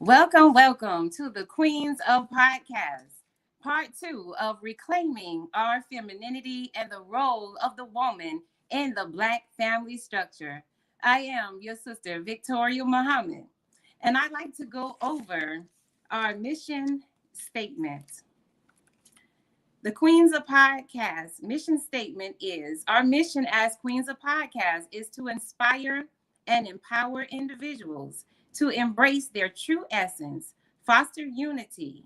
Welcome to the Queens of Podcasts, part two of reclaiming our femininity and the role of the woman in the Black family structure. I am your sister, Victoria Muhammad, and I'd like to go over our mission statement. The Queens of Podcasts mission statement is our mission as Queens of Podcasts is to inspire and empower individuals to embrace their true essence, foster unity,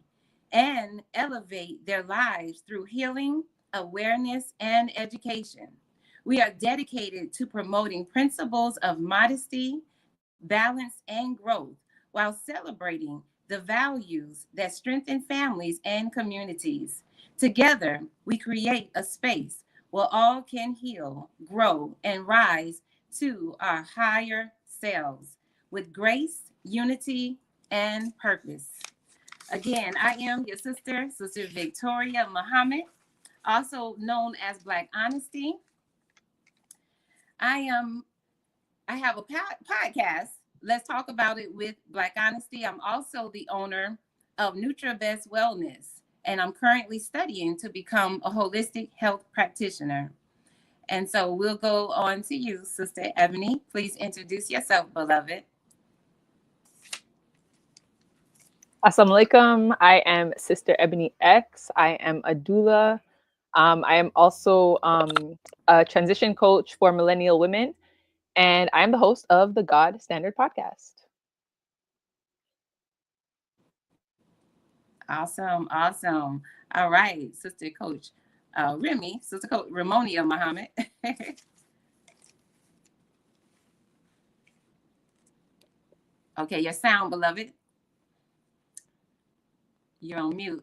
and elevate their lives through healing, awareness, and education. We are dedicated to promoting principles of modesty, balance, and growth while celebrating the values that strengthen families and communities. Together, we create a space where all can heal, grow, and rise to our higher selves with grace, unity, and purpose. Again, I am your sister, Sister Victoria Muhammad, also known as Black Honesty. I am I have a podcast. Let's talk about it with Black Honesty. I'm also the owner of NutraBest Wellness, and I'm currently studying to become a holistic health practitioner. And so we'll go on to you, Sister Ebony. Please introduce yourself, beloved. Assalamu alaikum. I am Sister Ebony X. I am a doula. I am also a transition coach for millennial women, and I am the host of the God Standard podcast. Awesome. All right, Sister Coach Remy, Sister Coach Ramonia Muhammad. Okay, your sound, beloved. You're on mute.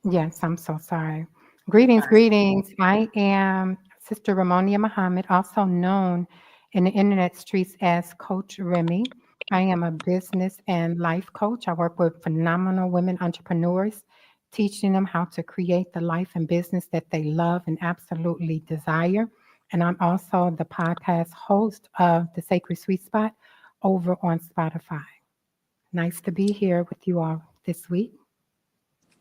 Yes, I'm so sorry. Greetings. I am Sister Ramonia Muhammad, also known in the internet streets as Coach Remy. I am a business and life coach. I work with phenomenal women entrepreneurs, teaching them how to create the life and business that they love and absolutely desire. And I'm also the podcast host of The Sacred Sweet Spot over on Spotify. Nice to be here with you all this week.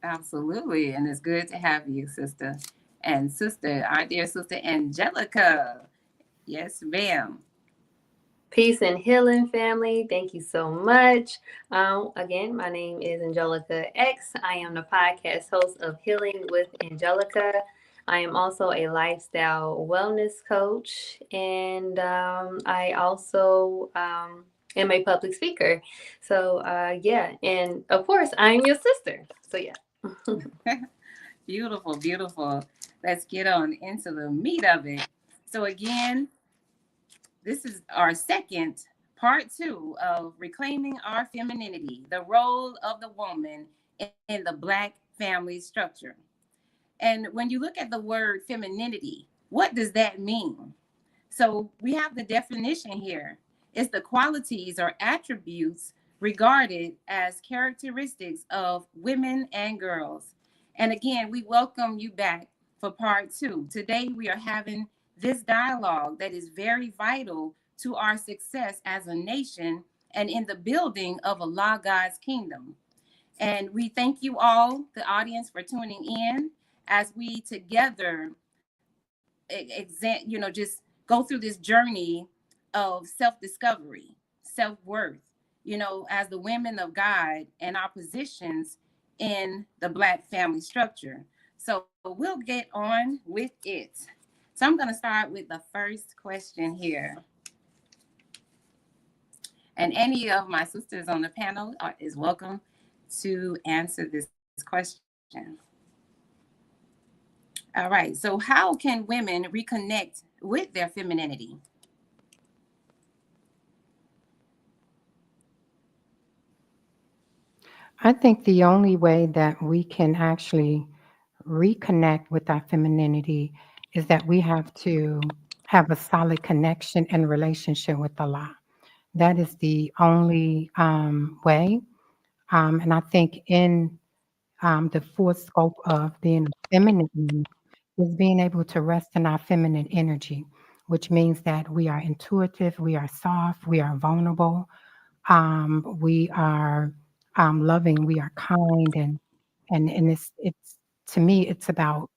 Absolutely. And it's good to have you, sister. And sister, our dear sister Angelica. Yes, ma'am. Peace and healing, family. Thank you so much. Again, my name is Angelica X. I am the podcast host of Healing with Angelica. I am also a lifestyle wellness coach, and I also am a public speaker. So, yeah. And of course, I'm your sister. So, yeah. Beautiful. Let's get on into the meat of it. So again, this is our second part two of reclaiming our femininity, the role of the woman in the Black family structure. And when you look at the word femininity, what does that mean? So we have the definition here. It's the qualities or attributes regarded as characteristics of women and girls. And again, we welcome you back for part two. Today, we are having this dialogue that is very vital to our success as a nation and in the building of Allah God's kingdom. And we thank you all, the audience, for tuning in as we together, just go through this journey of self-discovery, self-worth, as the women of God and our positions in the Black family structure. So we'll get on with it. So I'm going to start with the first question here. And any of my sisters on the panel is welcome to answer this question. All right. So how can women reconnect with their femininity? I think the only way that we can actually reconnect with our femininity is that we have to have a solid connection and relationship with Allah. That is the only way. And I think in the full scope of being feminine is being able to rest in our feminine energy, which means that we are intuitive, we are soft, we are vulnerable, We are loving. We are kind, and it's to me, it's about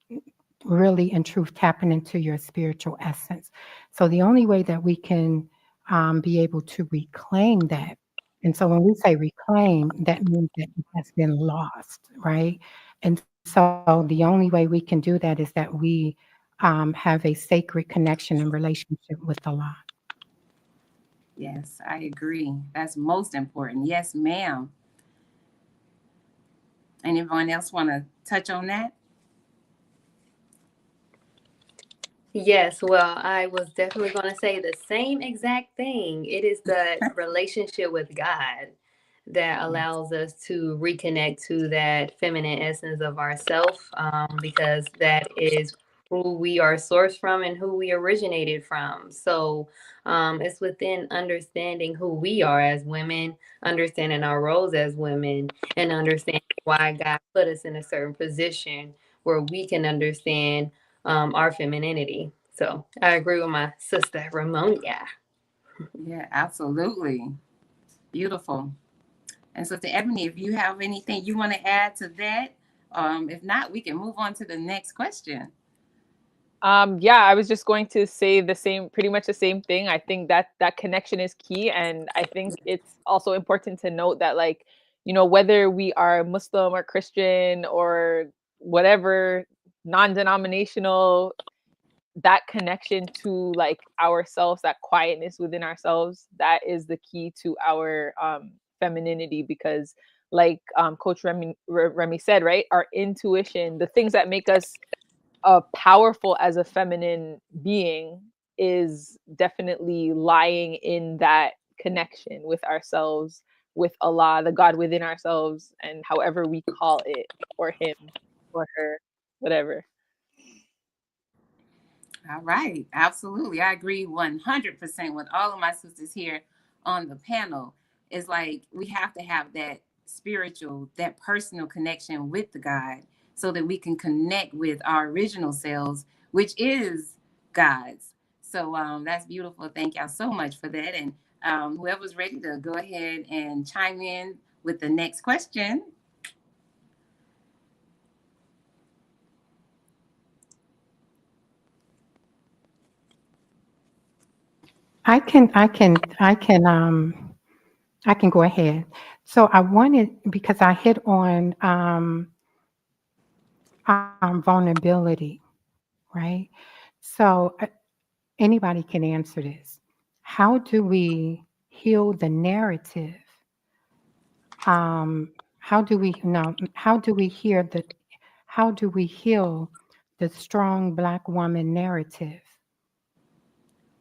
really in truth tapping into your spiritual essence. So the only way that we can be able to reclaim that, and so when we say reclaim, that means that it has been lost, right? And so the only way we can do that is that we have a sacred connection and relationship with Allah. Yes, I agree. That's most important. Yes, ma'am. Anyone else want to touch on that? Yes, well, I was definitely going to say the same exact thing. It is the relationship with God that Yes. allows us to reconnect to that feminine essence of ourself, because that is who we are sourced from and who we originated from. So it's within understanding who we are as women, understanding our roles as women, and understanding why God put us in a certain position where we can understand our femininity. So I agree with my sister Ramonia. Yeah, absolutely. Beautiful. And so, to Ebony, if you have anything you want to add to that, if not, we can move on to the next question. Yeah, I was just going to say the same, pretty much the same thing. I think that that connection is key, and I think it's also important to note that, like, whether we are Muslim or Christian or whatever, non-denominational, that connection to like ourselves, that quietness within ourselves, that is the key to our femininity. Because, like, Coach Remy said, right, our intuition, the things that make us powerful as a feminine being, is definitely lying in that connection with ourselves, with Allah, the God within ourselves, and however we call it, or him, or her, whatever. All right, absolutely. I agree 100% with all of my sisters here on the panel. It's like we have to have that spiritual, that personal connection with the God so that we can connect with our original selves, which is God's. So that's beautiful. Thank y'all so much for that. And whoever's ready to go ahead and chime in with the next question. I can go ahead. So I wanted, because I hit on vulnerability, right? So anybody can answer this. How do we heal the narrative? How do we no? How do we hear the? How do we heal the strong Black woman narrative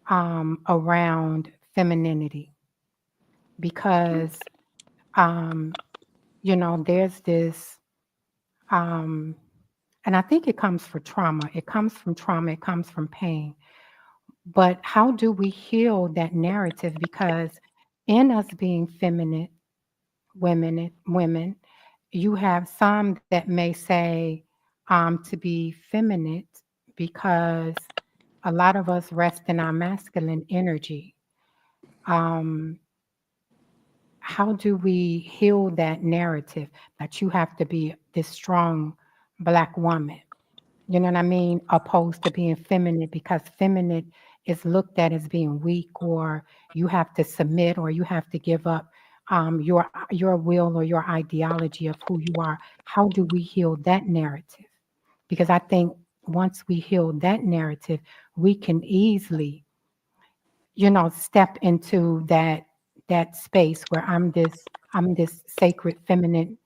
around femininity? Because um, there's this, um, and I think it comes from trauma. It comes from trauma. It comes from pain. But how do we heal that narrative? Because in us being feminine, women, you have some that may say to be feminine because a lot of us rest in our masculine energy. Um, how do we heal that narrative that you have to be this strong Black woman? You know what I mean? Opposed to being feminine, because feminine is looked at as being weak, or you have to submit, or you have to give up your will or your ideology of who you are. How do we heal that narrative? Because I think once we heal that narrative, we can easily, step into that space where I'm this sacred feminine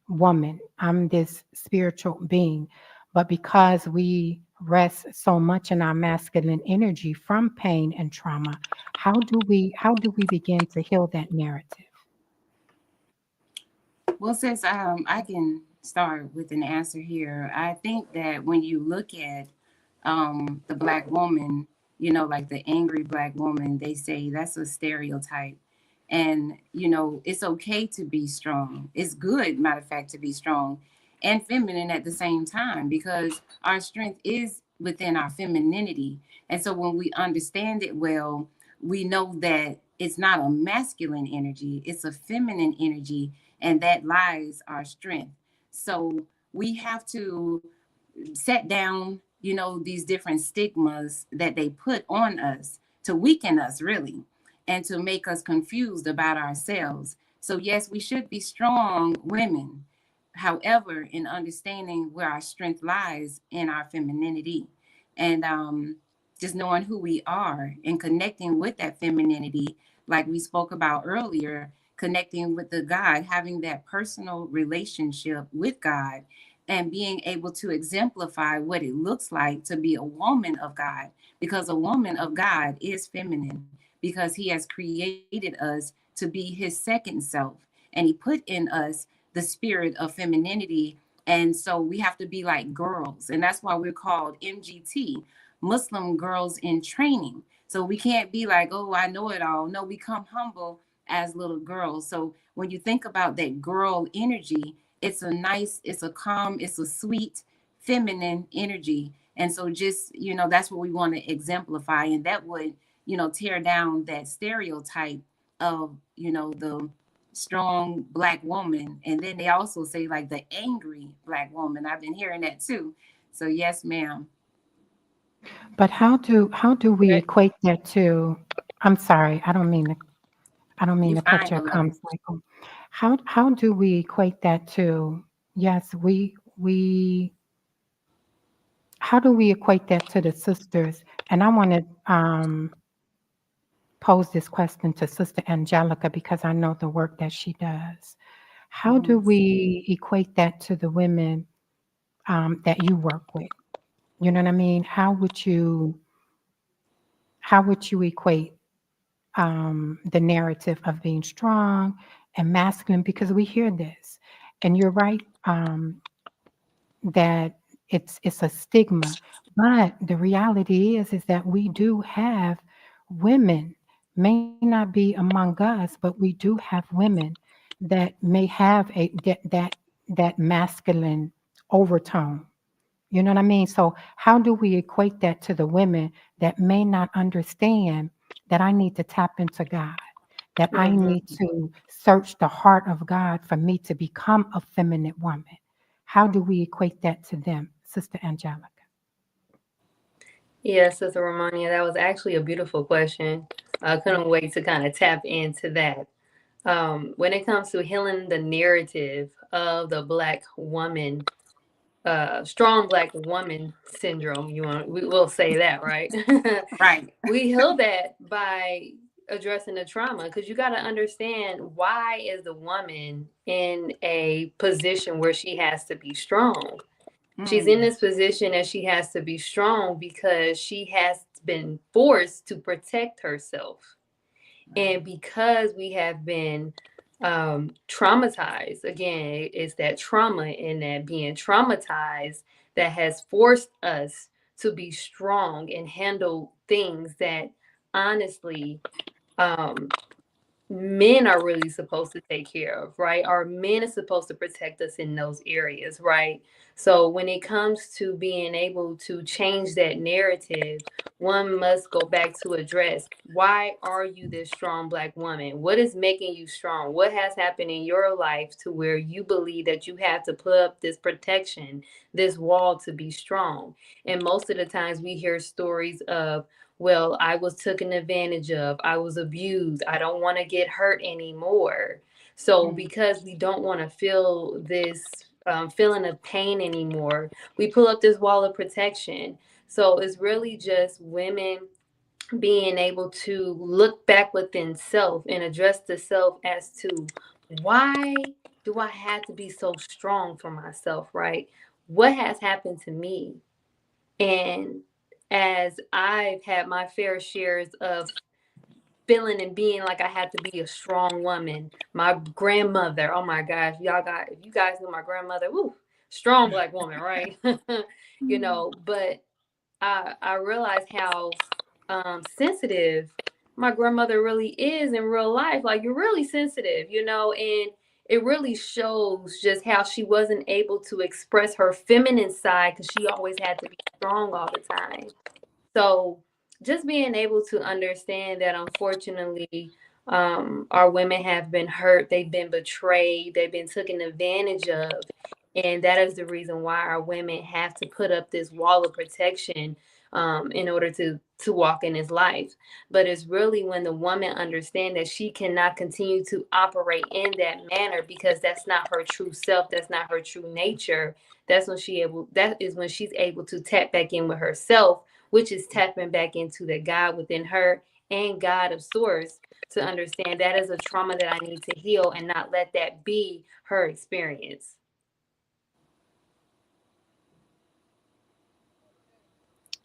woman. I'm this spiritual being. But because we rest so much in our masculine energy from pain and trauma, how do we begin to heal that narrative? Well, since I can start with an answer here, I think that when you look at the black woman, like the angry black woman, they say that's a stereotype. And, it's okay to be strong. It's good, matter of fact, to be strong and feminine at the same time, because our strength is within our femininity. And so when we understand it well, we know that it's not a masculine energy, it's a feminine energy, and that lies our strength. So we have to set down, these different stigmas that they put on us to weaken us, really, and to make us confused about ourselves. So, yes, we should be strong women. However, in understanding where our strength lies in our femininity, and just knowing who we are and connecting with that femininity, like we spoke about earlier, connecting with the God, having that personal relationship with God, and being able to exemplify what it looks like to be a woman of God, because a woman of God is feminine, because He has created us to be His second self, and He put in us the spirit of femininity. And so we have to be like girls, and that's why we're called MGT, Muslim Girls in Training. So we can't be like, oh, I know it all. No, we come humble as little girls. So when you think about that girl energy, it's a nice, it's a calm, it's a sweet, feminine energy. And so just, that's what we want to exemplify. And that would, tear down that stereotype of, the strong Black woman. And then they also say like the angry Black woman. I've been hearing that too. So yes, ma'am. But how do we Right. equate that to? I'm sorry, I don't mean You to cut fine, your beloved. comments, Michael. How do we equate that to? Yes, we. How do we equate that to the sisters? And I want to pose this question to Sister Angelica because I know the work that she does. How do Yes. we equate that to the women that you work with? You know what I mean? How would you equate the narrative of being strong and masculine? Because we hear this, and you're right that it's a stigma, but the reality is that we do have women, may not be among us, but we do have women that may have that masculine overtone. You know what I mean? So how do we equate that to the women that may not understand that I need to tap into God, that I need Mhm. to search the heart of God for me to become a feminine woman? How do we equate that to them, Sister Angelica? Yes, Sister Romania, that was actually a beautiful question. I couldn't wait to kind of tap into that. When it comes to healing the narrative of the Black woman, strong Black woman syndrome, we will say that, right? Right. We heal that by addressing the trauma, because you got to understand, why is the woman in a position where she has to be strong? She's in Mm. this position that she has to be strong because she has been forced to protect herself. And because we have been traumatized, again, it's that trauma and that being traumatized that has forced us to be strong and handle things that honestly, um, men are really supposed to take care of, right? Our men are supposed to protect us in those areas, right? So when it comes to being able to change that narrative, one must go back to address, why are you this strong Black woman? What is making you strong? What has happened in your life to where you believe that you have to put up this protection, this wall to be strong? And most of the times we hear stories of, well, I was taken advantage of, I was abused, I don't want to get hurt anymore. So, Mm. because we don't want to feel this feeling of pain anymore, we pull up this wall of protection. So, it's really just women being able to look back within self and address the self as to, why do I have to be so strong for myself, right? What has happened to me? And as I've had my fair shares of feeling and being like I had to be a strong woman, my grandmother, oh my gosh, if you guys know my grandmother, woo, strong Black woman, right? But I realized how sensitive my grandmother really is in real life. Like, you're really sensitive, and it really shows just how she wasn't able to express her feminine side because she always had to be strong all the time. So just being able to understand that, unfortunately, Our women have been hurt, they've been betrayed, they've been taken advantage of. And that is the reason why our women have to put up this wall of protection in order to walk in this life. But it's really when the woman understands that she cannot continue to operate in that manner because that's not her true self, that's not her true nature. That is when she's able to tap back in with herself, which is tapping back into the God within her and God of source, to understand that is a trauma that I need to heal and not let that be her experience.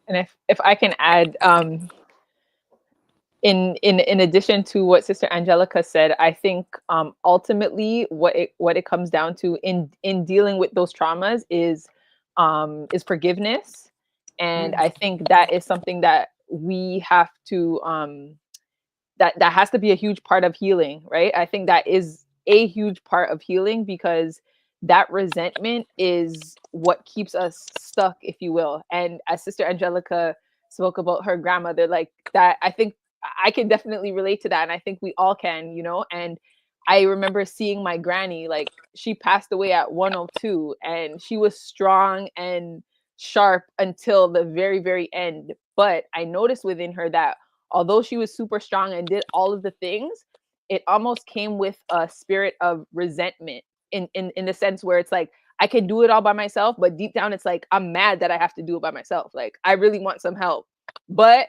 And if I can add, in addition to what Sister Angelica said, I think ultimately what it comes down to in dealing with those traumas is forgiveness, and I think that is something that we have to that has to be a huge part of healing, right? I think that is a huge part of healing because that resentment is what keeps us stuck, if you will. And as Sister Angelica spoke about her grandmother, like that, I think I can definitely relate to that. And I think we all can, And I remember seeing my granny, like she passed away at 102 and she was strong and sharp until the very, very end. But I noticed within her that although she was super strong and did all of the things, it almost came with a spirit of resentment in the sense where it's like, I can do it all by myself, but deep down it's like, I'm mad that I have to do it by myself. Like, I really want some help, but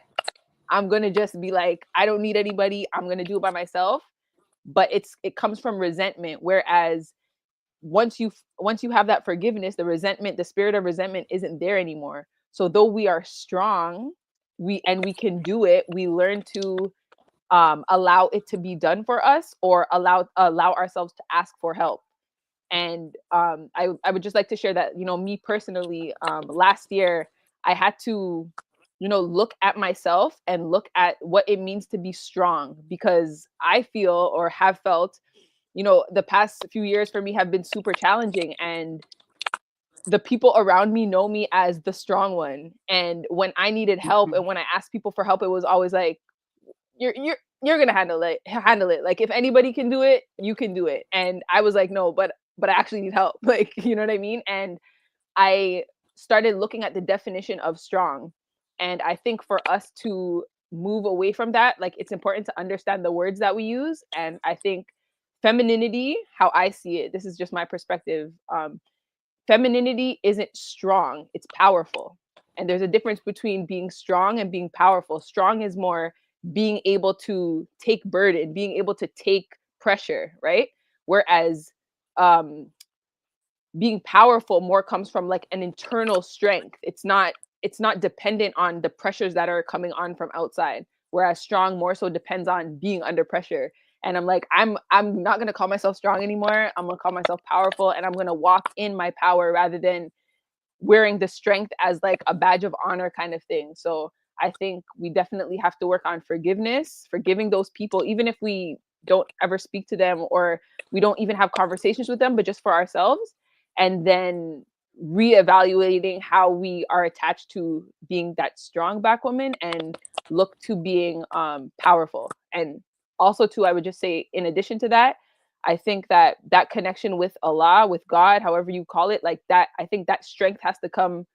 I'm going to just be like, I don't need anybody. I'm going to do it by myself. But it comes from resentment. Whereas once you have that forgiveness, the spirit of resentment isn't there anymore. So though we are strong, we can do it, we learn to allow it to be done for us, or allow ourselves to ask for help. And I would just like to share that, me personally, last year I had to, look at myself and look at what it means to be strong, because I feel, or have felt, the past few years for me have been super challenging, and the people around me know me as the strong one. And when I needed help and when I asked people for help, it was always like, you're gonna handle it. Like, if anybody can do it, you can do it. And I was like, no, but I actually need help. Like, you know what I mean? And I started looking at the definition of strong. And I think for us to move away from that, like, it's important to understand the words that we use. And I think femininity, how I see it, this is just my perspective. Femininity isn't strong, it's powerful. And there's a difference between being strong and being powerful. Strong is more being able to take burden, being able to take pressure, right? Whereas being powerful more comes from like an internal strength. It's not dependent on the pressures that are coming on from outside. Whereas strong more so depends on being under pressure. And I'm like, I'm not gonna call myself strong anymore. I'm gonna call myself powerful, and I'm gonna walk in my power rather than wearing the strength as like a badge of honor kind of thing. So I think we definitely have to work on forgiveness, forgiving those people, even if we don't ever speak to them, or we don't even have conversations with them, but just for ourselves. And then reevaluating how we are attached to being that strong Black woman, and look to being powerful. And also too, I would just say, in addition to that, I think that connection with Allah, with God, however you call it, like that, I think that strength has to come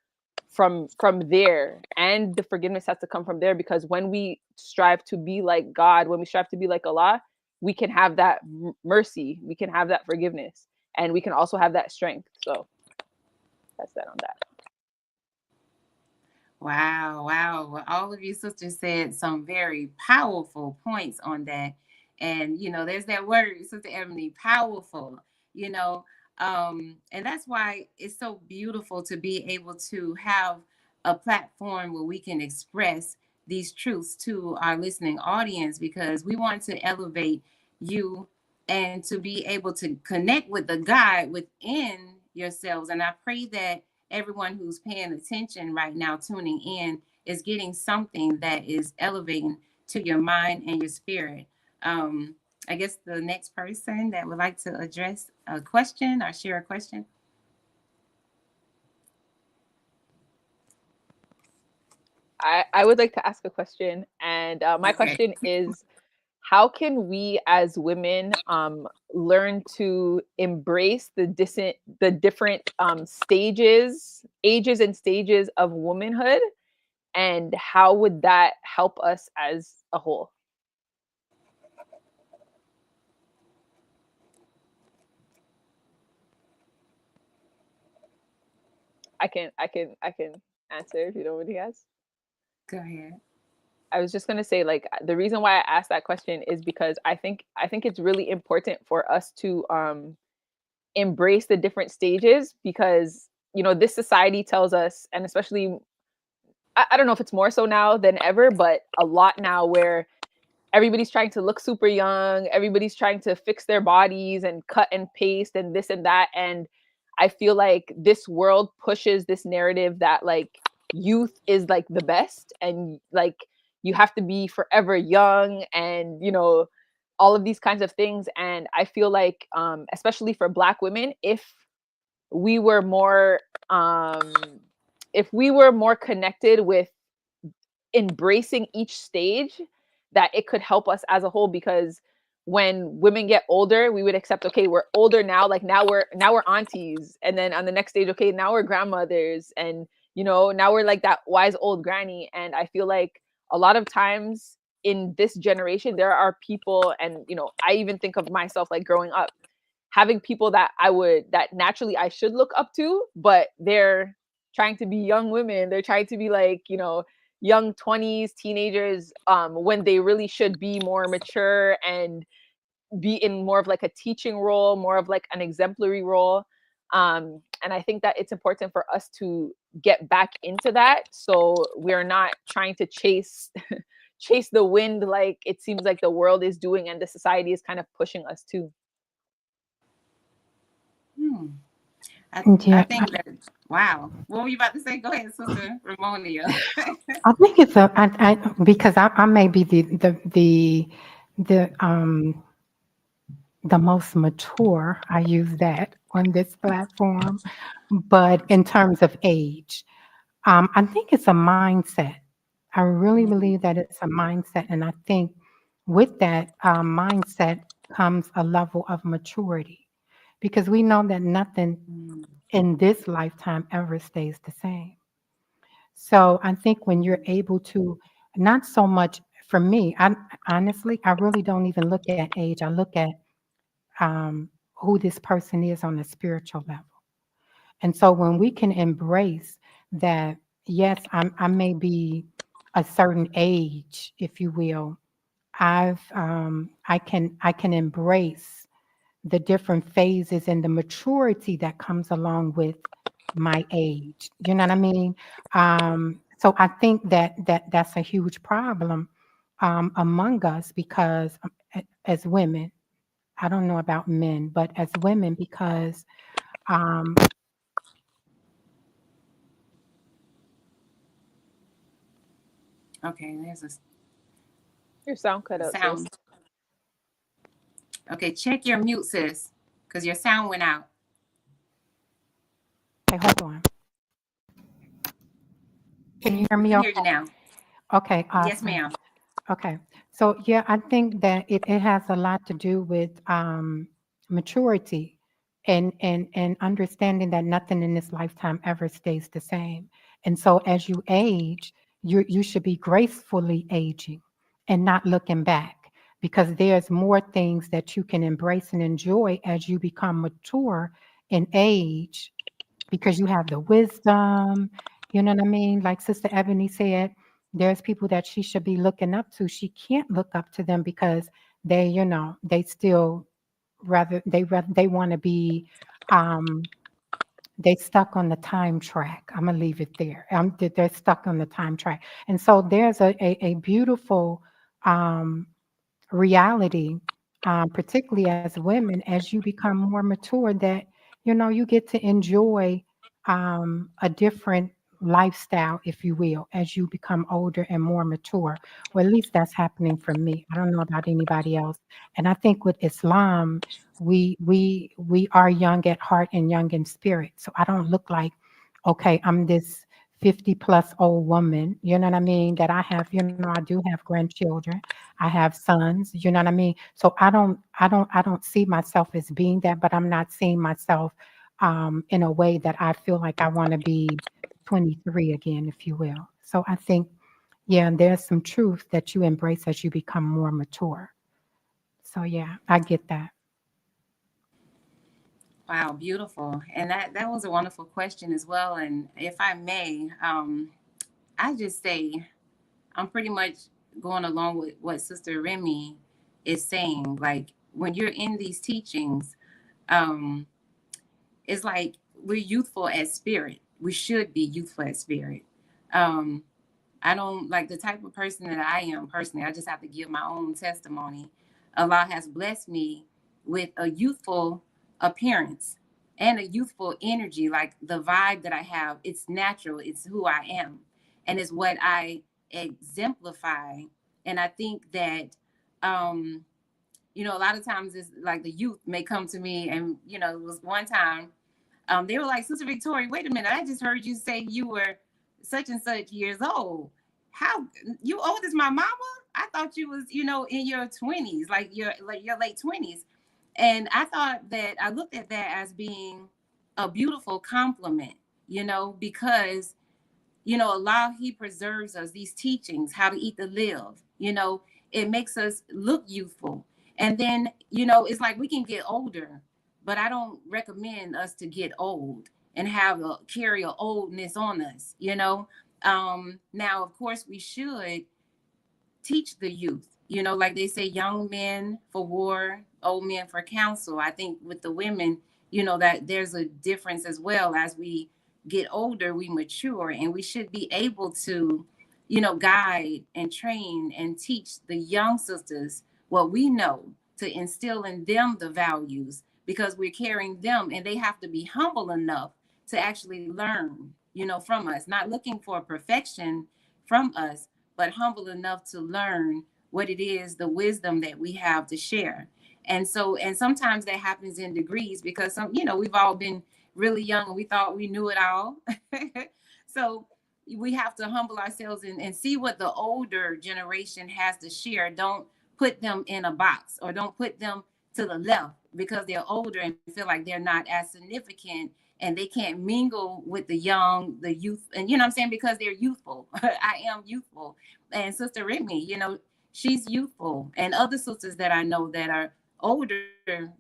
from there, and the forgiveness has to come from there. Because when we strive to be like God, when we strive to be like Allah, we can have that mercy, we can have that forgiveness, and we can also have that strength. So that's that on that. Wow, wow. Well, all of you sisters said some very powerful points on that. And, there's that word, Sister Ebony, powerful, you know. And that's why it's so beautiful to be able to have a platform where we can express these truths to our listening audience, because we want to elevate you and to be able to connect with the God within yourselves. And I pray that everyone who's paying attention right now, tuning in, is getting something that is elevating to your mind and your spirit. I guess the next person that would like to address a question or share a question. I would like to ask a question, and my Okay. question is, how can we as women learn to embrace the different ages and stages of womanhood, and how would that help us as a whole? I can answer if you don't really ask. Go ahead. I was just gonna say, like, the reason why I asked that question is because I think it's really important for us to embrace the different stages, because this society tells us, and especially I don't know if it's more so now than ever, but a lot now, where everybody's trying to look super young, everybody's trying to fix their bodies and cut and paste and this and that. And I feel like this world pushes this narrative that, like, youth is like the best, and like you have to be forever young, and all of these kinds of things. And I feel like, especially for Black women, we were more if we were more connected with embracing each stage, that it could help us as a whole. Because when women get older, we would accept, okay, we're older now, like now we're aunties, and then on the next stage, okay, now we're grandmothers, and now we're like that wise old granny. And I feel like a lot of times in this generation, there are people, and I even think of myself, like, growing up, having people that naturally I should look up to, but they're trying to be young women. They're trying to be like, young 20s, teenagers, when they really should be more mature and be in more of like a teaching role, more of like an exemplary role. And I think that it's important for us to get back into that, so we're not trying to chase chase the wind, like it seems like the world is doing and the society is kind of pushing us to. Hmm. I Yeah, think that, wow. What were you about to say? Go ahead, Sister Ramonia. I think it's because I may be the the most mature. I use that on this platform, but in terms of age, I think it's a mindset. I really Mhm. believe that it's a mindset, and I think with that mindset comes a level of maturity, because we know that nothing Mm. in this lifetime ever stays the same. So I think when you're able to, not so much for me, I honestly, I really don't even look at age. I look at who this person is on a spiritual level. And so when we can embrace that, yes, I may be a certain age, if you will, I can embrace the different phases and the maturity that comes along with my age. You know what I mean? So I think that's a huge problem among us, because as women, I don't know about men, but as women, because um, Okay, there's Your sound cut a out, sis. sound. Okay, check your mute, sis, because your sound went out. okay, hold on. Can you hear We me can hear you okay? now. Okay, Yes, awesome. ma'am. Okay. So yeah, I think that it has a lot to do with maturity and understanding that nothing in this lifetime ever stays the same. And so as you age, you should be gracefully aging and not looking back, because there's more things that you can embrace and enjoy as you become mature in age, because you have the wisdom, you know what I mean? Like Sister Ebony said, there's people that she should be looking up to. She can't look up to them because they still they want to be um they stuck on the time track. I'm gonna leave it there. They're stuck on the time track. And so there's a beautiful um reality, particularly as women, as you become more mature, that you get to enjoy a different lifestyle, if you will, as you become older and more mature. Well, at least that's happening for me. I don't know about anybody else. And I think with Islam, we are young at heart and young in spirit. So I don't look like, okay, I'm this 50 plus old woman, you know what I mean? That I have, I do have grandchildren. I have sons, you know what I mean? So I don't see myself as being that, but I'm not seeing myself in a way that I feel like I want to be 23 again, if you will. So I think, yeah, and there's some truth that you embrace as you become more mature. So yeah, I get that. Wow, beautiful. And that was a wonderful question as well. And if I may, I just say I'm pretty much going along with what Sister Remy is saying. Like when you're in these teachings, um, it's like we're youthful at spirit. We should be youthful at spirit. Um, I don't like the type of person that I am personally. I just have to give my own testimony. Allah has blessed me with a youthful appearance and a youthful energy. Like the vibe that I have, it's natural, it's who I am, and it's what I exemplify. And I think that, um, a lot of times it's like the youth may come to me, and, it was one time they were like, Sister Victoria, wait a minute. I just heard you say you were such and such years old. How you old as my mama? I thought you was, in your 20s, like your late 20s. And I thought that I looked at that as being a beautiful compliment, because Allah, He preserves us, these teachings, how to eat to live, it makes us look youthful. And then, it's like we can get older, but I don't recommend us to get old and carry a oldness on us, Now, of course, we should teach the youth, like they say, young men for war, old men for counsel. I think with the women, that there's a difference as well. As we get older, we mature, and we should be able to, guide and train and teach the young sisters what we know, to instill in them the values, because we're carrying them, and they have to be humble enough to actually learn, from us, not looking for perfection from us, but humble enough to learn what it is, the wisdom that we have to share. And sometimes that happens in degrees, because we've all been really young and we thought we knew it all. So we have to humble ourselves and see what the older generation has to share. Don't put them in a box, or don't put them to the left because they're older and feel like they're not as significant, and they can't mingle with the youth, and I'm saying, because they're youthful. I am youthful. And Sister Remy, she's youthful, and other sisters that I know that are older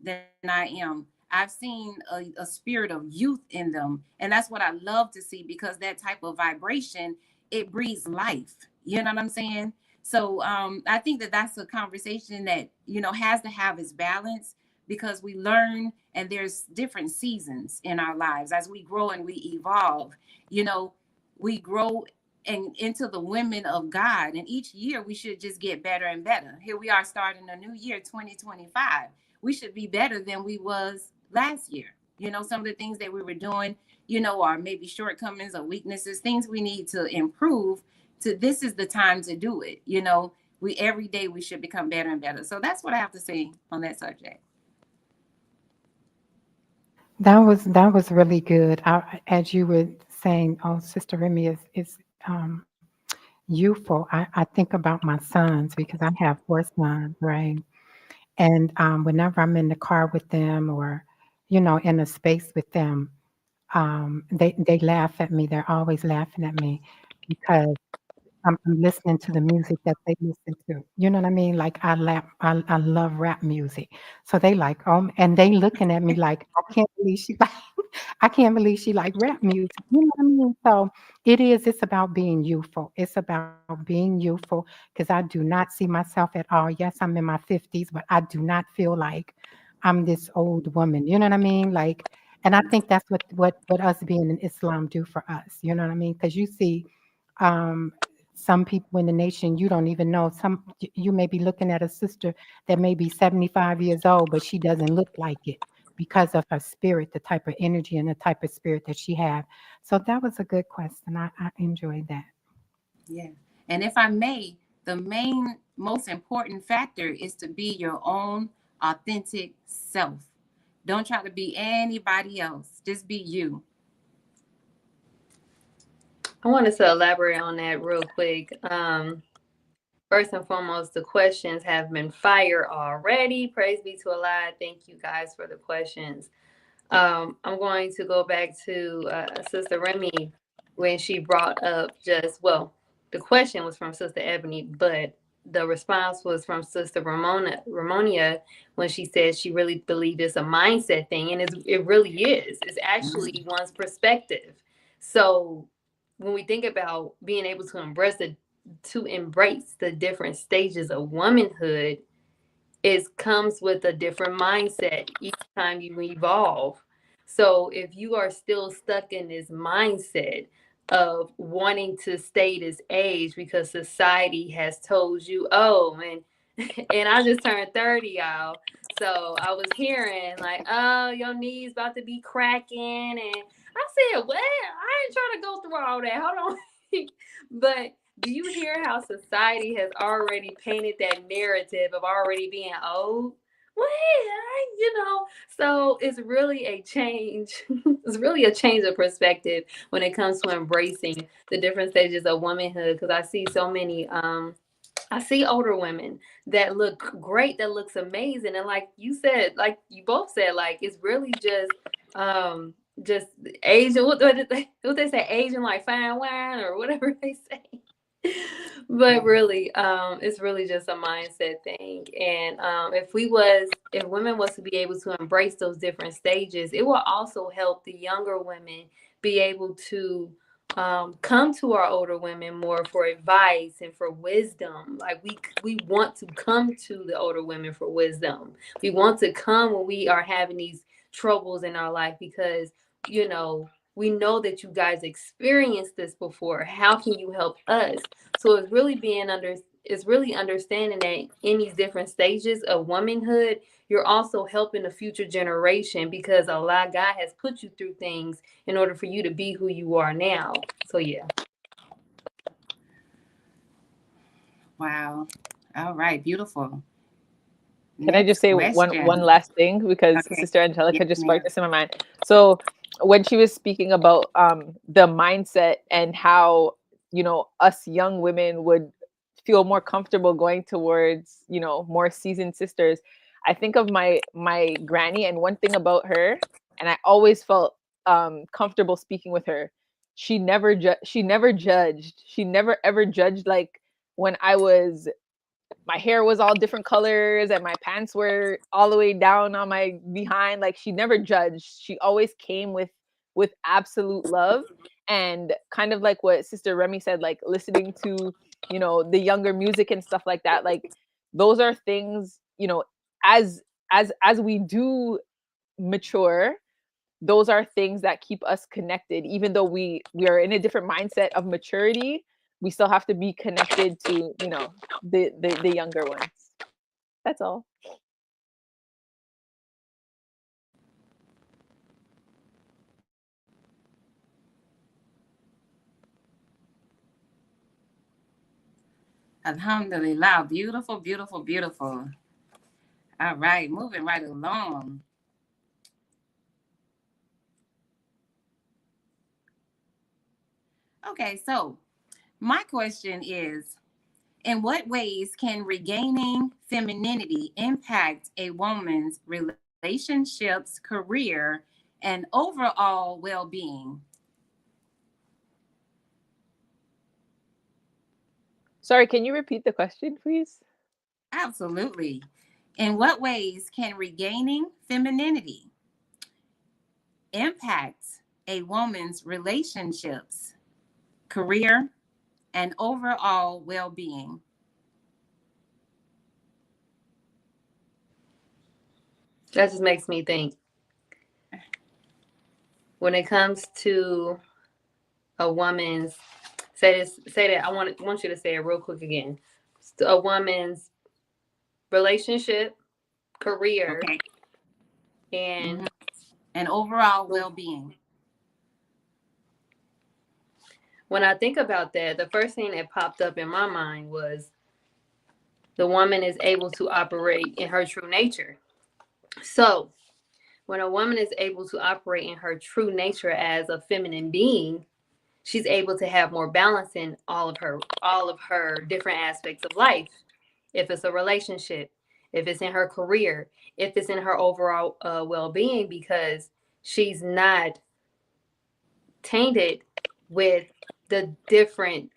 than I am, I've seen a spirit of youth in them. And that's what I love to see, because that type of vibration, it breathes life. You know what I'm saying? So I think that that's a conversation that, has to have its balance, because we learn, and there's different seasons in our lives as we grow and we evolve. You know, we grow and into the women of God, and each year we should just get better and better. Here we are starting a new year, 2025. We should be better than we was last year. Some of the things that we were doing, are maybe shortcomings or weaknesses, things we need to improve. To This is the time to do it. We every day we should become better and better. So that's what I have to say on that subject. That was really good. As you were saying, oh, Sister Remy is youthful. I think about my sons because I have four sons, right? And whenever I'm in the car with them, or in a space with them, they laugh at me. They're always laughing at me because I'm listening to the music that they listen to. You know what I mean? Like I love rap music. So they like, and they looking at me like, I can't believe she like, I can't believe she like rap music. You know what I mean? So it's about being youthful. It's about being youthful, because I do not see myself at all. Yes, I'm in my 50s, but I do not feel like I'm this old woman. You know what I mean? Like, and I think that's what us being in Islam do for us. You know what I mean? Because you see, um, some people in the nation you don't even know. You may be looking at a sister that may be 75 years old, but she doesn't look like it because of her spirit, the type of energy and the type of spirit that she have. So that was a good question. I enjoyed that. Yeah. And if I may, the main, most important factor is to be your own authentic self. Don't try to be anybody else. Just be you. I wanted to elaborate on that real quick. First and foremost, the questions have been fire already. Praise be to Allah. Thank you guys for the questions. I'm going to go back to Sister Remy when she brought up the question was from Sister Ebony, but the response was from Sister Ramonia when she said she really believed it's a mindset thing, and it really is. It's actually one's perspective. So when we think about being able to embrace the different stages of womanhood, it comes with a different mindset each time you evolve. So if you are still stuck in this mindset of wanting to stay this age because society has told you, oh, and I just turned 30, y'all. So I was hearing like, oh, your knees about to be cracking. And I said, well, I ain't trying to go through all that. Hold on. But do you hear how society has already painted that narrative of already being old? Well, so it's really a change. It's really a change of perspective when it comes to embracing the different stages of womanhood. Because I see so many, I see older women that look great, that looks amazing. And like you said, like you both said, like it's really just Asian, what they say, Asian like fine wine or whatever they say. But really, it's really just a mindset thing. And if women was to be able to embrace those different stages, it will also help the younger women be able to come to our older women more for advice and for wisdom. Like we want to come to the older women for wisdom. We want to come when we are having these troubles in our life because we know that you guys experienced this before. How can you help us? So it's really understanding that in these different stages of womanhood, you're also helping the future generation because Allah God has put you through things in order for you to be who you are now. So yeah. Wow. All right. Beautiful. Can I just say one last thing, because Sister Angelica just sparked this in my mind. So when she was speaking about the mindset and how us young women would feel more comfortable going towards more seasoned sisters, I think of my granny, and one thing about her, and I always felt comfortable speaking with her. She never judged. She never ever judged. Like when my hair was all different colors and my pants were all the way down on my behind, like she never judged. She always came with absolute love. And kind of like what Sister Remy said, like listening to the younger music and stuff like that, like those are things, as we do mature, those are things that keep us connected. Even though we are in a different mindset of maturity, we still have to be connected to the younger ones. That's all. Alhamdulillah. Beautiful, beautiful, beautiful. All right, moving right along. Okay, so my question is, in what ways can regaining femininity impact a woman's relationships, career, and overall well-being? Sorry, can you repeat the question, please? Absolutely. In what ways can regaining femininity impact a woman's relationships, career, and overall well-being? That just makes me think. When it comes to a woman's say that I want you to say it real quick again. A woman's relationship, career, Okay. and and overall well-being. When I think about that, the first thing that popped up in my mind was the woman is able to operate in her true nature. So when a woman is able to operate in her true nature as a feminine being, she's able to have more balance in all of her different aspects of life. If it's a relationship, if it's in her career, if it's in her overall well-being, because she's not tainted with the different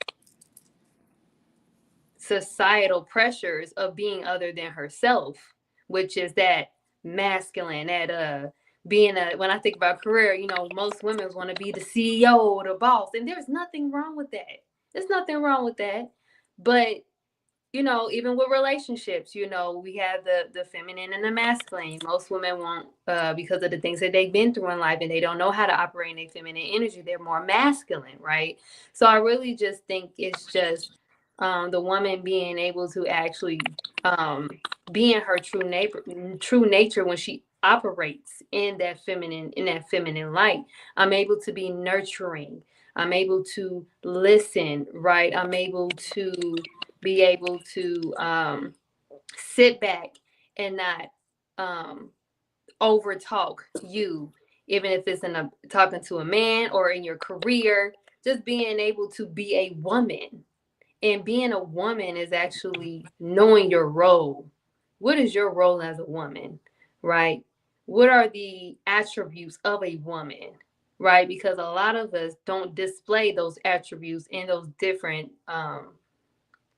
societal pressures of being other than herself, which is that masculine, that being a, when I think about career, most women want to be the CEO or the boss, and there's nothing wrong with that. There's nothing wrong with that. But even with relationships, we have the feminine and the masculine. Most women want, because of the things that they've been through in life, and they don't know how to operate in their feminine energy, they're more masculine, right? So I really just think it's just the woman being able to actually be in her true nature when she operates in that feminine light. I'm able to be nurturing. I'm able to listen, right? I'm able to be able to sit back and not over talk you, even if it's in a talking to a man or in your career. Just being able to be a woman, and being a woman is actually knowing your role. What is your role as a woman, right? What are the attributes of a woman, right? Because a lot of us don't display those attributes in those different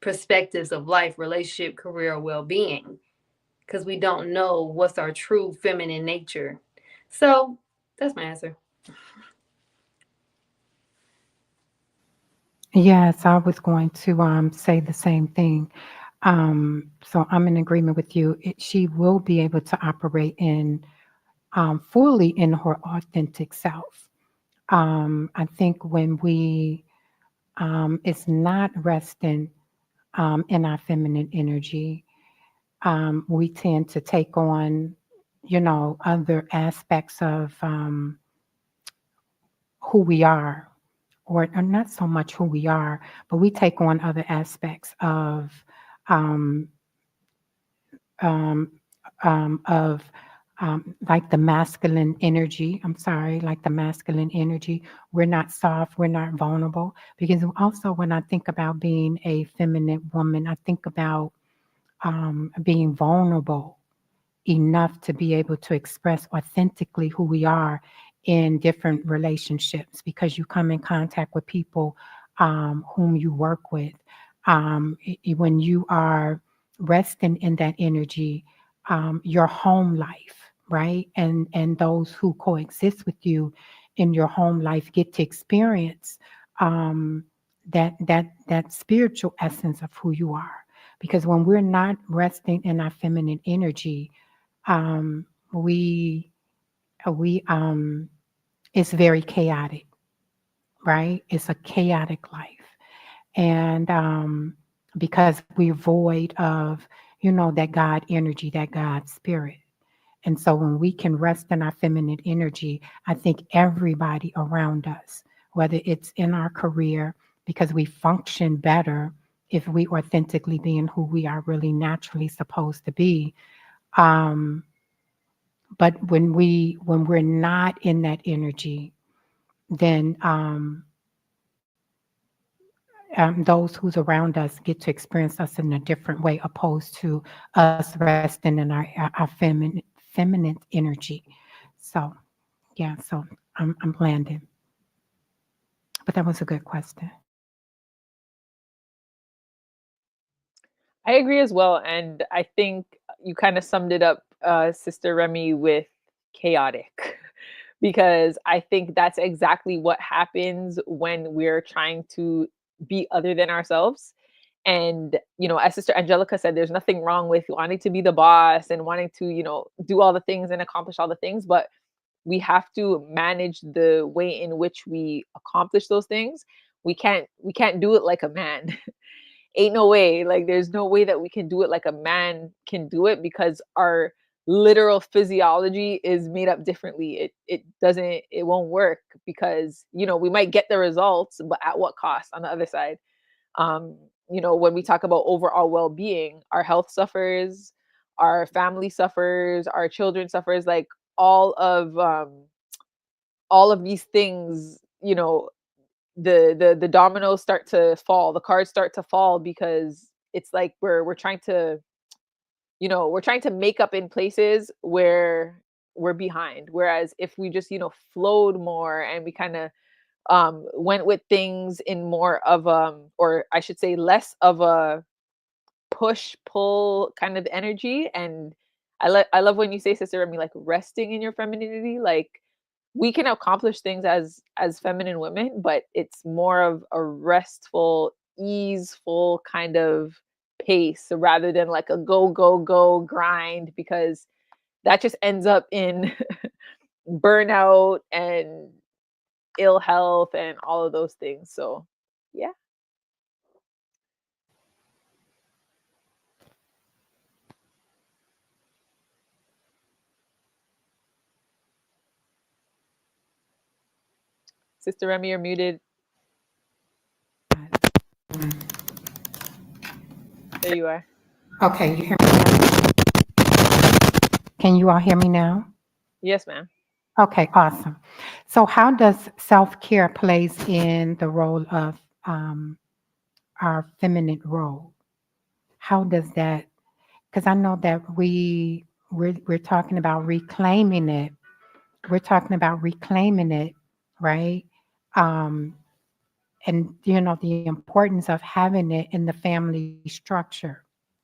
perspectives of life, relationship, career, or well-being, because we don't know what's our true feminine nature. So that's my answer. Yes, I was going to say the same thing. So I'm in agreement with you. She will be able to operate in fully in her authentic self. I think when we it's not resting in our feminine energy, we tend to take on, other aspects of who we are, or not so much who we are, but we take on other aspects um, um, of like the masculine energy. I'm sorry, like the masculine energy. We're not soft, we're not vulnerable. Because also, when I think about being a feminine woman, I think about being vulnerable enough to be able to express authentically who we are in different relationships, because you come in contact with people whom you work with. When you are resting in that energy, your home life, right? And those who coexist with you in your home life get to experience um, that spiritual essence of who you are. Because when we're not resting in our feminine energy, um, we we it's very chaotic, right? It's a chaotic life, and because we're void of that God energy, that God spirit. And so when we can rest in our feminine energy, I think everybody around us, whether it's in our career, because we function better if we authentically being who we are really naturally supposed to be. um, but when we're not in that energy, then those who's around us get to experience us in a different way, opposed to us resting in our feminine energy. So yeah, so I'm landing, but that was a good question. I agree as well. And I think you kind of summed it up, Sister Remy, with chaotic. Because I think that's exactly what happens when we're trying to be other than ourselves. And, as Sister Angelica said, there's nothing wrong with wanting to be the boss and wanting to, do all the things and accomplish all the things. But we have to manage the way in which we accomplish those things. We can't do it like a man. Ain't no way. Like, there's no way that we can do it like a man can do it, because our literal physiology is made up differently. It won't work, because we might get the results, but at what cost on the other side? um when we talk about overall well-being, our health suffers, our family suffers, our children suffers, like all of these things, the dominoes start to fall, the cards start to fall, because it's like we're trying to, we're trying to make up in places where we're behind. Whereas if we just, flowed more, and we kind of went with things in more of or I should say less of a push pull kind of energy. And I love when you say, Sister Remy, like resting in your femininity. Like, we can accomplish things as feminine women, but it's more of a restful, easeful kind of pace, rather than like a go go go grind, because that just ends up in burnout and ill health and all of those things. So yeah. Sister Remy, you're muted. There you are. Okay, you hear me? Can you all hear me now? Yes, ma'am. Okay, awesome. So how does self-care plays in the role of our feminine role? How does that, because I know that we're talking about reclaiming it. We're talking about reclaiming it, right? Um, and the importance of having it in the family structure,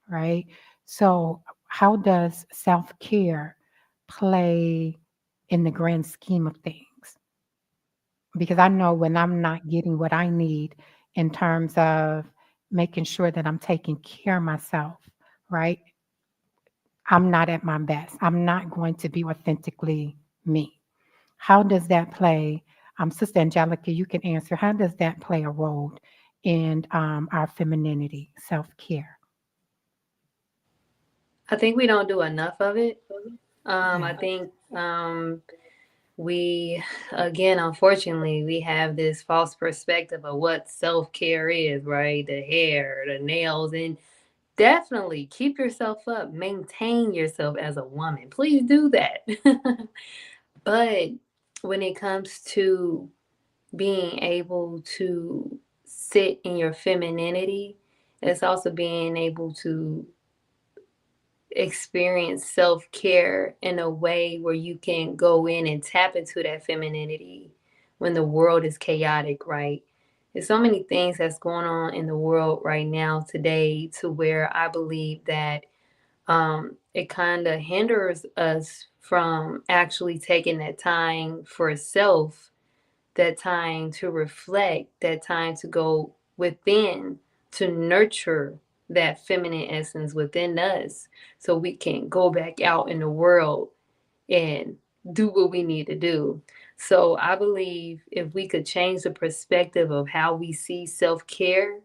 right? So how does self-care play in the grand scheme of things? Because I know when I'm not getting what I need in terms of making sure that I'm taking care of myself, right? I'm not at my best. I'm not going to be authentically me. How does that play? Sister Angelica, you can answer. How does that play a role in our femininity, self care? I think we don't do enough of it. I Yeah. think we, again, unfortunately, we have this false perspective of what self care is, right? The hair, the nails, and definitely keep yourself up, maintain yourself as a woman. Please do that. But when it comes to being able to sit in your femininity, it's also being able to experience self care in a way where you can go in and tap into that femininity when the world is chaotic, right? There's so many things that's going on in the world right now today, to where I believe that it kind of hinders us from actually taking that time for self, that time to reflect, that time to go within, to nurture that feminine essence within us, so we can go back out in the world and do what we need to do. So I believe if we could change the perspective of how we see self care,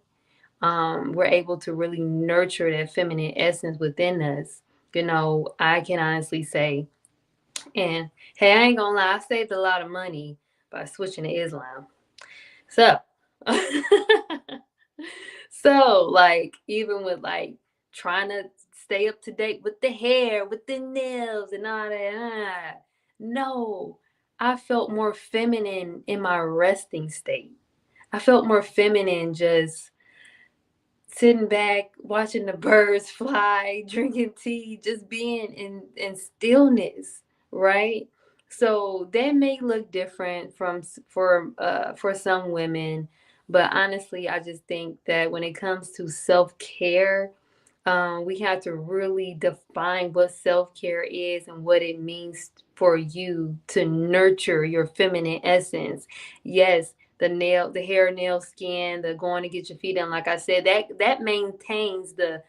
we're able to really nurture that feminine essence within us. I can honestly say, and hey, I ain't gonna lie, I saved a lot of money by switching to Islam. So, so like even with like trying to stay up to date with the hair, with the nails, and all that, no, I felt more feminine in my resting state. I felt more feminine just sitting back, watching the birds fly, drinking tea, just being in stillness, right? So that may look different for some women, but honestly, I just think that when it comes to self care, we have to really define what self care is and what it means for you to nurture your feminine essence. Yes, the hair, nail, skin, the going to get your feet done. Like I said, that maintains the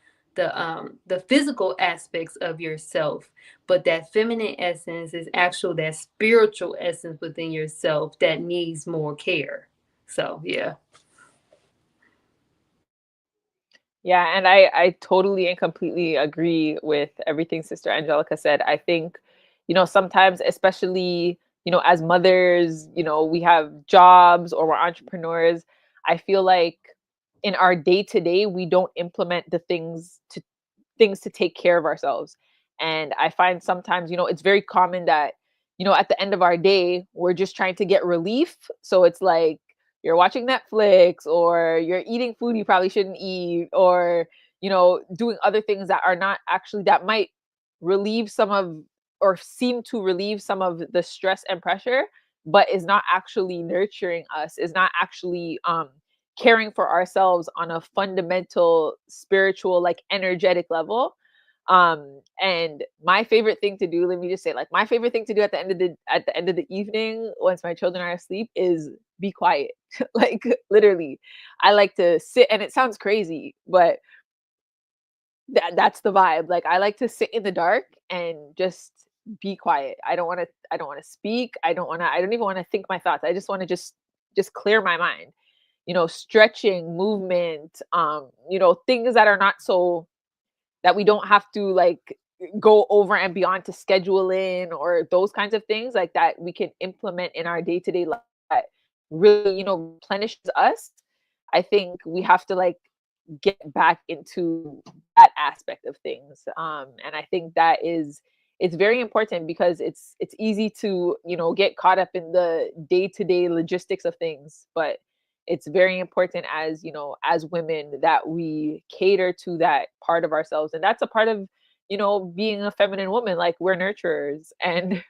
physical aspects of yourself, but that feminine essence is actual that spiritual essence within yourself that needs more care. So yeah. Yeah, and I totally and completely agree with everything Sister Angelica said. I think, sometimes, especially, as mothers, we have jobs or we're entrepreneurs. I feel like in our day to day, we don't implement the things to take care of ourselves. And I find sometimes, it's very common that, at the end of our day, we're just trying to get relief. So it's like you're watching Netflix, or you're eating food you probably shouldn't eat, or doing other things that are not actually, that might relieve some of, or seem to relieve some of the stress and pressure, but is not actually nurturing us, is not actually caring for ourselves on a fundamental spiritual, like energetic level. And my favorite thing to do, let me just say, like, my favorite thing to do at the end of the evening, once my children are asleep, is be quiet. Like, literally, I like to sit, and it sounds crazy, but that's the vibe. Like, I like to sit in the dark and just be quiet. I don't want to speak. I don't even want to think my thoughts. I just want to just clear my mind. Stretching, movement, things that are not so, that we don't have to, like, go over and beyond to schedule in, or those kinds of things like that we can implement in our day-to-day life that really, replenishes us. I think we have to, like, get back into that aspect of things. And I think that is, it's very important, because it's easy to, get caught up in the day-to-day logistics of things, but it's very important, as as women, that we cater to that part of ourselves. And that's a part of, being a feminine woman. Like, we're nurturers, and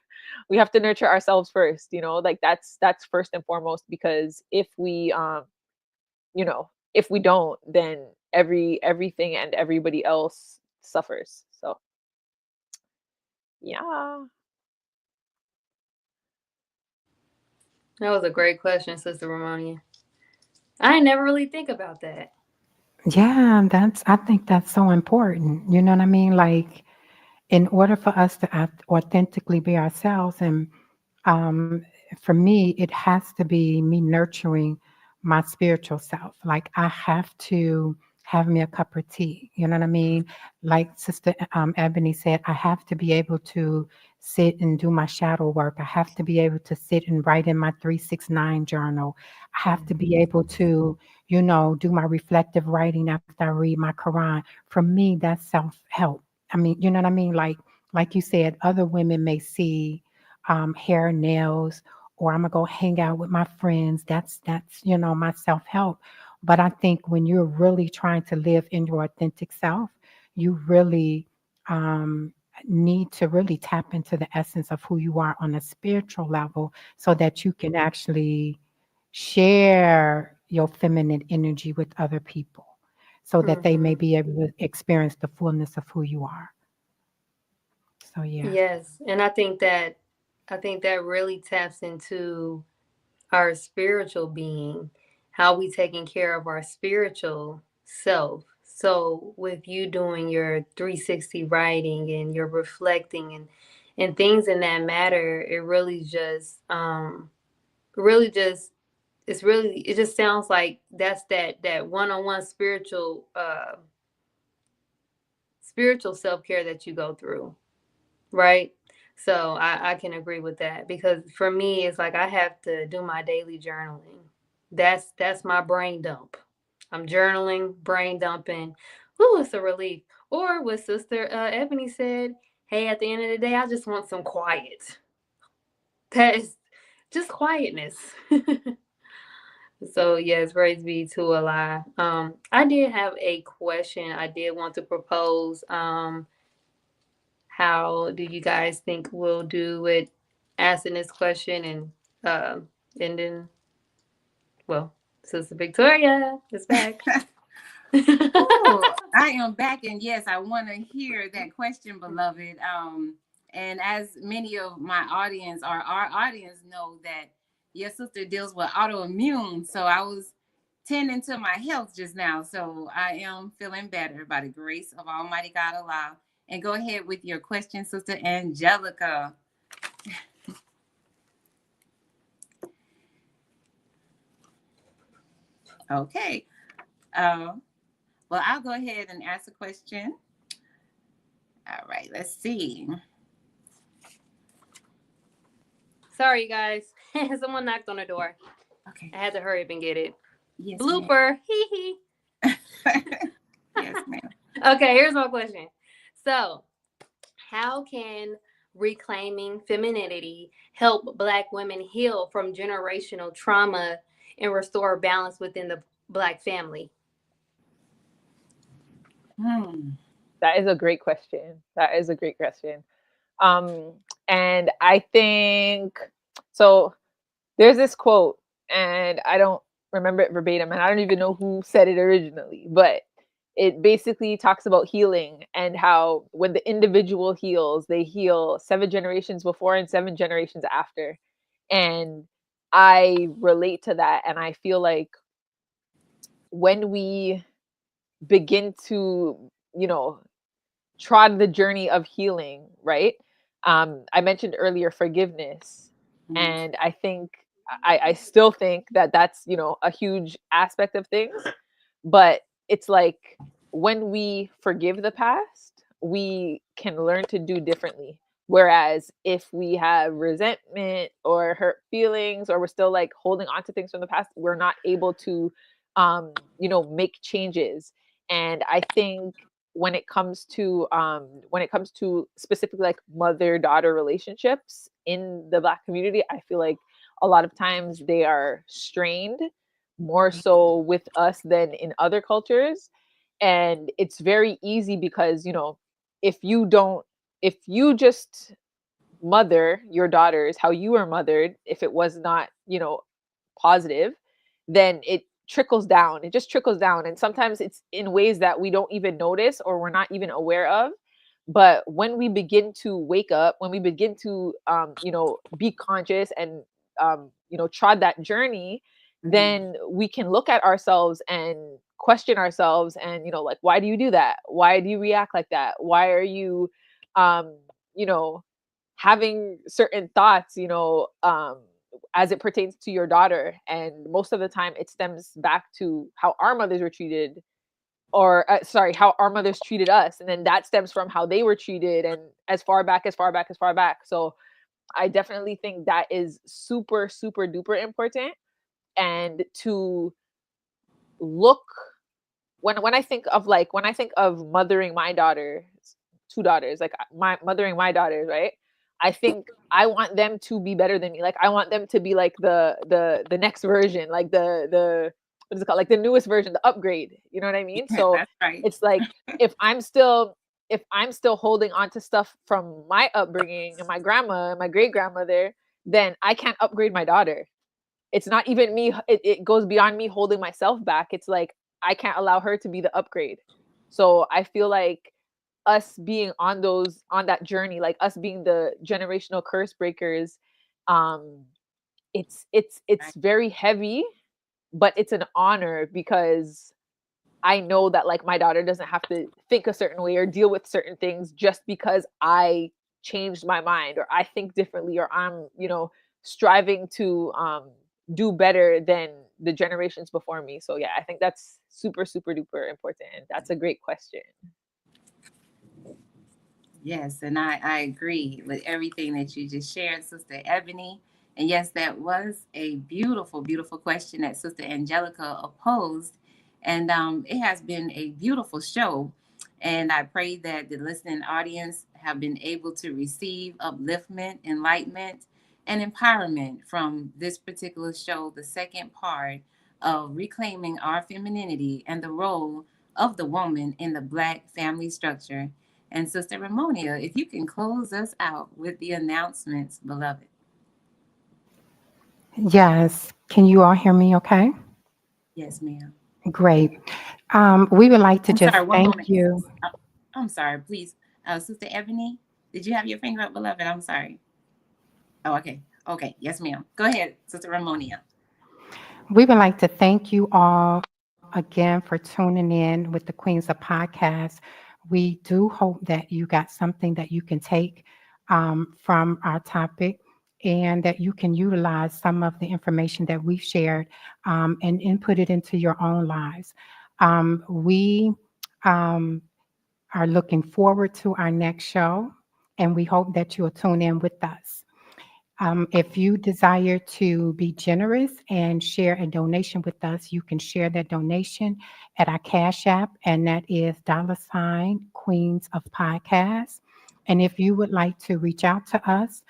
we have to nurture ourselves first, like, that's first and foremost, because if we don't, then everything and everybody else suffers. So yeah. That was a great question, Sister Ramonia. I never really think about that. Yeah, I think that's so important. You know what I mean? Like, in order for us to authentically be ourselves, and um, for me, it has to be me nurturing my spiritual self. Like, I have to have me a cup of tea. You know what I mean? Like Sister Ebony said, I have to be able to sit and do my shadow work. I have to be able to sit and write in my 369 journal. I have to be able to, do my reflective writing after I read my Quran. For me, that's self help. I mean, you know what I mean? Like you said, other women may see hair, nails, or I'm gonna go hang out with my friends. That's my self help. But I think when you're really trying to live in your authentic self, you really um, need to really tap into the essence of who you are on a spiritual level, so that you can actually share your feminine energy with other people, so that they may Hmm. be able to experience the fullness of who you are. So yeah. Yes, and I think that really taps into our spiritual being, how we taking care of our spiritual self. So with you doing your 360 writing and your reflecting and things in that matter, it really just it just sounds like that's that one-on-one spiritual self-care that you go through, right? So I can agree with that, because for me it's like I have to do my daily journaling. That's my brain dump. I'm journaling, brain dumping. Ooh, it's a relief. Or what Sister Ebony said, hey, at the end of the day, I just want some quiet. That is just quietness. So yes, praise be to Allah. I did have a question I did want to propose. How do you guys think we'll do with asking this question, and then, well, Sister Victoria is back. Oh, I am back, and yes, I want to hear that question, beloved. And as many of my audience or our audience know, that your sister deals with autoimmune, so I was tending to my health just now, so I am feeling better by the grace of Almighty God Allah. And go ahead with your question, Sister Angelica. Okay. Well, I'll go ahead and ask a question. All right, let's see. Sorry, you guys. Someone knocked on the door. Okay. I had to hurry up and get it. Yes, ma'am. Blooper. Hee hee. Yes, ma'am. Okay, here's my question. So, how can reclaiming femininity help Black women heal from generational trauma and restore balance within the Black family? That is a great question. That is a great question. Um, and I think so. There's this quote, and I don't remember it verbatim, and I don't even know who said it originally, but it basically talks about healing and how when the individual heals, they heal 7 generations before and 7 generations after. And I relate to that. And I feel like when we begin to, you know, trod the journey of healing, right? I mentioned earlier forgiveness, and I think I still think that that's, you know, a huge aspect of things. But it's like when we forgive the past, we can learn to do differently. Whereas if we have resentment or hurt feelings, or we're still like holding on to things from the past, we're not able to, you know, make changes. And I think when it comes to specifically like mother daughter relationships in the Black community, I feel like a lot of times they are strained more so with us than in other cultures. And it's very easy because, you know, if you don't if you just mother your daughters how you were mothered, if it was not, you know, positive, then it trickles down. It just trickles down. And sometimes it's in ways that we don't even notice or we're not even aware of. But when we begin to wake up, when we begin to, you know, be conscious and, you know, trod that journey, then we can look at ourselves and question ourselves and, you know, like, why do you do that? Why do you react like that? Why are you, you know, having certain thoughts, you know, as it pertains to your daughter? And most of the time it stems back to how our mothers were treated, or sorry, how our mothers treated us. And then that stems from how they were treated, and as far back, as far back, as far back. So I definitely think that is super, super duper important. And to look, when I think of like, when I think of mothering my daughters, 2 daughters, like my mothering my daughters, right? I think I want them to be better than me. Like I want them to be like the next version, like the what is it called? Like the newest version, the upgrade. You know what I mean? So That's right. it's like if I'm still if I'm still holding on to stuff from my upbringing and my grandma and my great grandmother, then I can't upgrade my daughter. It's not even me. It goes beyond me holding myself back. It's like I can't allow her to be the upgrade. So I feel like us being on that journey, like us being the generational curse breakers, um, it's very heavy, but it's an honor because I know that like my daughter doesn't have to think a certain way or deal with certain things just because I changed my mind or I think differently or I'm, you know, striving to do better than the generations before me. So yeah, I think that's super, super duper important. And that's a great question. Yes, and I agree with everything that you just shared, Sister Ebony. And yes, that was a beautiful, beautiful question that Sister Angelica posed. And it has been a beautiful show. And I pray that the listening audience have been able to receive upliftment, enlightenment, and empowerment from this particular show, the second part of Reclaiming Our Femininity and the Role of the Woman in the Black Family Structure. And Sister Ramonia, if you can close us out with the announcements, beloved. Yes. Can you all hear me okay? Yes, ma'am. Great. We would like to I'm just sorry, one thank moment. you. I'm sorry, please. Sister Ebony, did you have your finger up, beloved? I'm sorry. Oh, okay. Okay. Yes, ma'am. Go ahead, Sister Ramonia. We would like to thank you all again for tuning in with the Queens of Podcast. We do hope that you got something that you can take from our topic and that you can utilize some of the information that we've shared and input it into your own lives. We um, are looking forward to our next show, and we hope that you'll tune in with us. If you desire to be generous and share a donation with us, you can share that donation at our Cash App, and that is $ Queens of Podcasts. And if you would like to reach out to us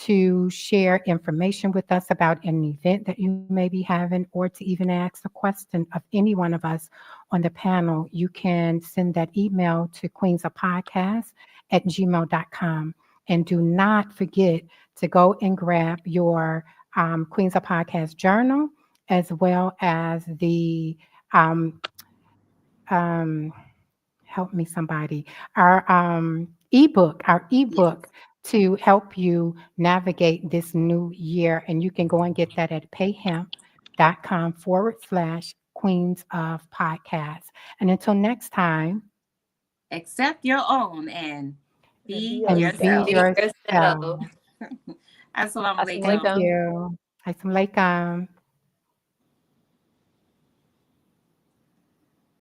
to share information with us about an event that you may be having, or to even ask a question of any one of us on the panel, you can send that email to queensofpodcast@gmail.com. And do not forget to go and grab your Queens of Podcast journal, as well as the um, um, help me somebody, our Yes. ebook to help you navigate this new year. And you can go and get that at payhemp.com/Queens of Podcasts. And until next time, Accept your own and And be be and be yourself. yourself. Be yourself. yourself. Assalamu Assalamu Thank alaikum. alaikum. you. Assalamualaikum.